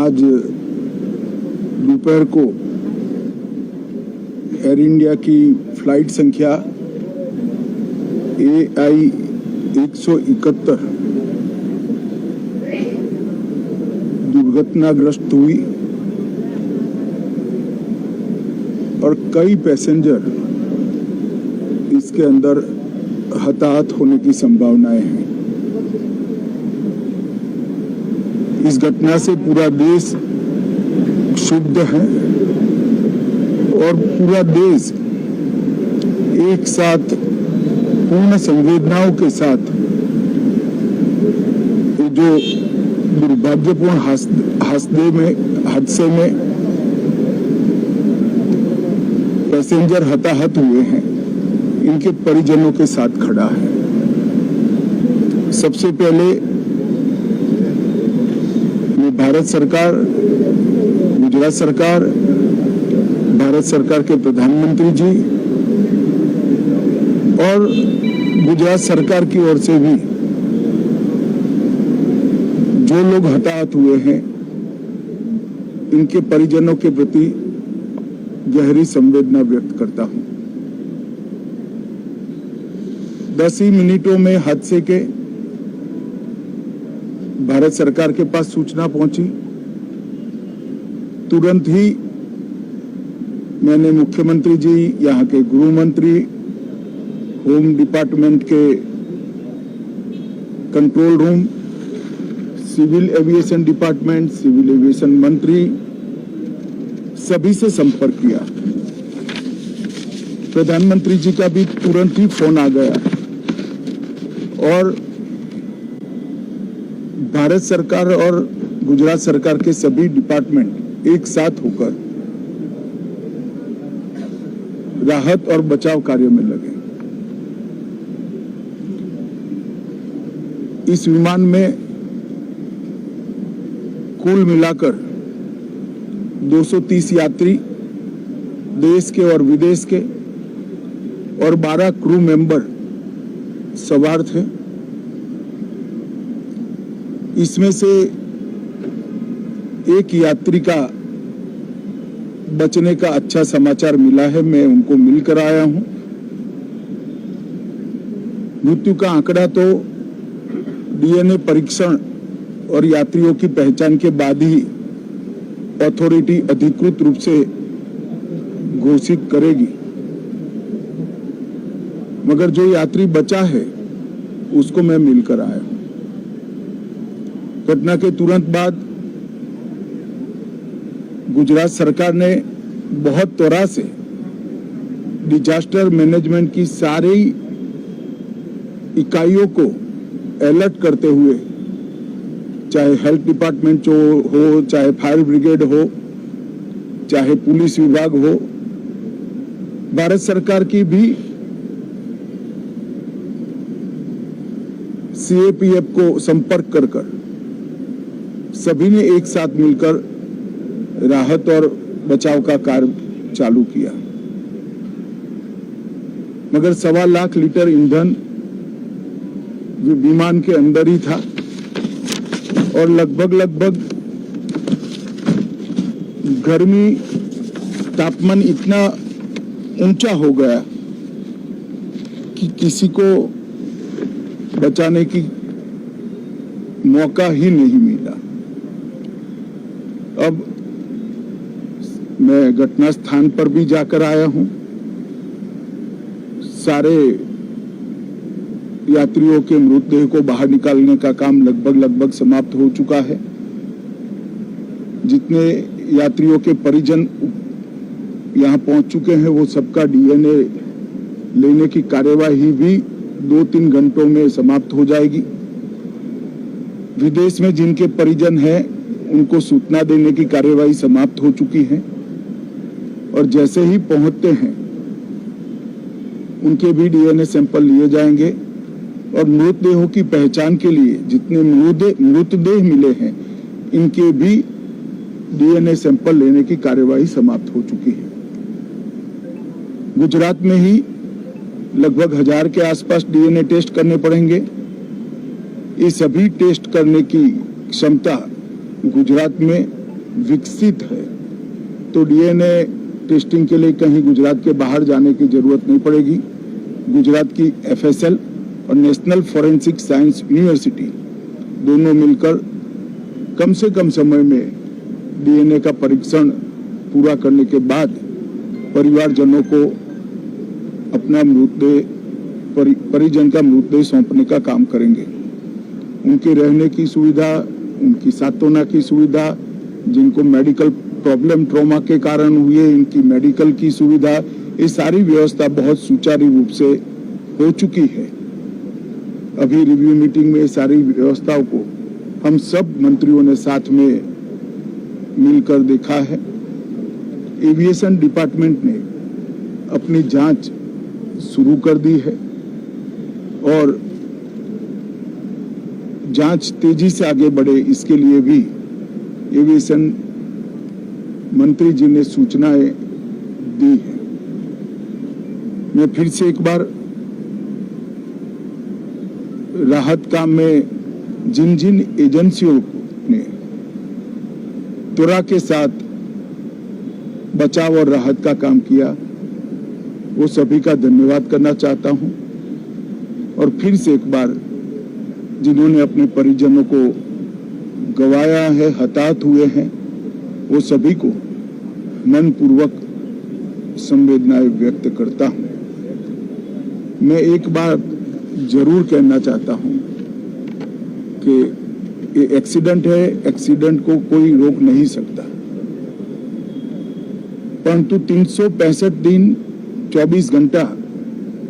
आज दोपहर को एयर इंडिया की फ्लाइट संख्या AI 171 दुर्घटनाग्रस्त हुई और कई पैसेंजर इसके अंदर हताहत होने की संभावनाएं हैं। इस घटना से पूरा देश क्षुब्ध है और पूरा देश एक साथ पूर्ण संवेदनाओं के साथ जो दुर्भाग्यपूर्ण हादसे में पैसेंजर हताहत हुए हैं, इनके परिजनों के साथ खड़ा है। सबसे पहले मैं भारत सरकार, गुजरात सरकार, भारत सरकार के प्रधानमंत्री जी और गुजरात सरकार की ओर से भी जो लोग हताहत हुए हैं, इनके परिजनों के प्रति गहरी संवेदना व्यक्त करता हूं। 10 ही मिनटों में हादसे के भारत सरकार के पास सूचना पहुंची। तुरंत ही मैंने मुख्यमंत्री जी, यहाँ के गृह मंत्री, होम डिपार्टमेंट के control room, civil aviation department, civil aviation मंत्री, सभी से संपर्क किया। प्रधानमंत्री जी का भी तुरंत ही फोन आ गया और भारत सरकार और गुजरात सरकार के सभी डिपार्टमेंट एक साथ होकर राहत और बचाव कार्य में लगे। इस विमान में कुल मिलाकर 230 यात्री देश के और विदेश के और 12 क्रू मेंबर सवार थे। इसमें से एक यात्री का बचने का अच्छा समाचार मिला है, मैं उनको मिलकर आया हूं। मृत्यु का आंकड़ा तो DNA परीक्षण और यात्रियों की पहचान के बाद ही अथॉरिटी अधिकृत रूप से घोषित करेगी, मगर जो यात्री बचा है उसको मैं मिलकर आया हूं। घटना के तुरंत बाद गुजरात सरकार ने बहुत त्वरा से डिजास्टर मैनेजमेंट की सारी इकाइयों को अलर्ट करते हुए, चाहे हेल्थ डिपार्टमेंट हो, चाहे फायर ब्रिगेड हो, चाहे पुलिस विभाग हो, भारत सरकार की भी CAPF को संपर्क कर सभी ने एक साथ मिलकर राहत और बचाव का कार्य चालू किया। मगर 1.25 लाख लीटर ईंधन विमान के अंदर ही था और लगभग गर्मी तापमान इतना ऊंचा हो गया कि किसी को बचाने की मौका ही नहीं मिला। अब मैं घटना स्थान पर भी जाकर आया हूं। सारे यात्रियों के मृतदेह को बाहर निकालने का काम लगभग समाप्त हो चुका है। जितने यात्रियों के परिजन यहां पहुंच चुके हैं, वो सबका DNA लेने की कार्यवाही भी 2-3 घंटों में समाप्त हो जाएगी। विदेश में जिनके परिजन हैं, उनको सूचना देने की कार्यवाही समाप्त हो चुकी है और जैसे ही पहुंचते हैं उनके भी DNA सैंपल लिए जाएंगे और मृतदेहों की पहचान के लिए जितने मृतदेह मिले हैं, इनके भी DNA सैंपल लेने की कार्यवाही समाप्त हो चुकी है। गुजरात में ही लगभग 1000 के आसपास DNA टेस्ट करने पड़ेंगे। ये सभी टेस्ट करने की क्षमता गुजरात में विकसित है तो डीएनए टेस्टिंग के लिए कहीं गुजरात के बाहर जाने की जरूरत नहीं पड़ेगी। गुजरात की एफएसएल और नेशनल फॉरेंसिक साइंस यूनिवर्सिटी दोनों मिलकर कम से कम समय में डीएनए का परीक्षण पूरा करने के बाद परिवारजनों को अपना मृतदेह परिजन का मृतदेह सौंपने का काम करेंगे। उनके रहने की सुविधा, उनकी सांत्वना की सुविधा, जिनको मेडिकल प्रॉब्लम ट्रॉमा के कारण हुए इनकी मेडिकल की सुविधा, ये सारी व्यवस्था बहुत सुचारू रूप से हो चुकी है। अभी रिव्यू मीटिंग में सारी व्यवस्थाओं को हम सब मंत्रियों ने साथ में मिलकर देखा है। एविएशन डिपार्टमेंट ने अपनी जांच शुरू कर दी है और जांच तेजी से आगे बढ़े इसके लिए भी एविएशन मंत्री जी ने सूचनाएं दी है। मैं फिर से एक बार राहत काम में जिन जिन एजेंसियों ने त्वरा के साथ बचाव और राहत का काम किया वो सभी का धन्यवाद करना चाहता हूं और फिर से एक बार जिन्होंने अपने परिजनों को गंवाया है, हताहत हुए हैं, वो सभी को मनपूर्वक संवेदनाएं व्यक्त करता हूं। मैं एक बात जरूर कहना चाहता हूं कि ये एक्सीडेंट है, एक्सीडेंट को कोई रोक नहीं सकता, परंतु 365 दिन 24 घंटा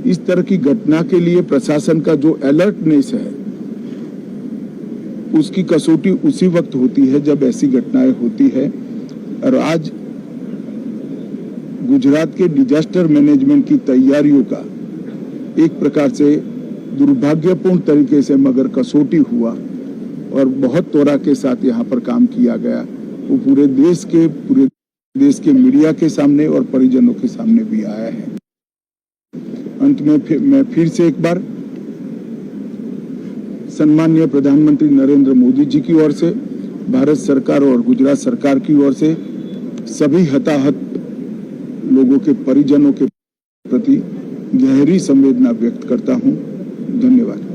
इस तरह की घटना के लिए प्रशासन का जो अलर्टनेस है उसकी कसौटी उसी वक्त होती है जब ऐसी घटनाएं होती है। और आज गुजरात के डिजास्टर मैनेजमेंट की तैयारियों का एक प्रकार से दुर्भाग्यपूर्ण तरीके से मगर कसौटी हुआ और बहुत त्वरा के साथ यहाँ पर काम किया गया, वो पूरे देश के मीडिया के सामने और परिजनों के सामने भी आया है। अंत में मैं फिर से एक बार सम्माननीय प्रधानमंत्री नरेंद्र मोदी जी की ओर से, भारत सरकार और गुजरात सरकार की ओर से सभी हताहत लोगों के परिजनों के प्रति गहरी संवेदना व्यक्त करता हूं। धन्यवाद।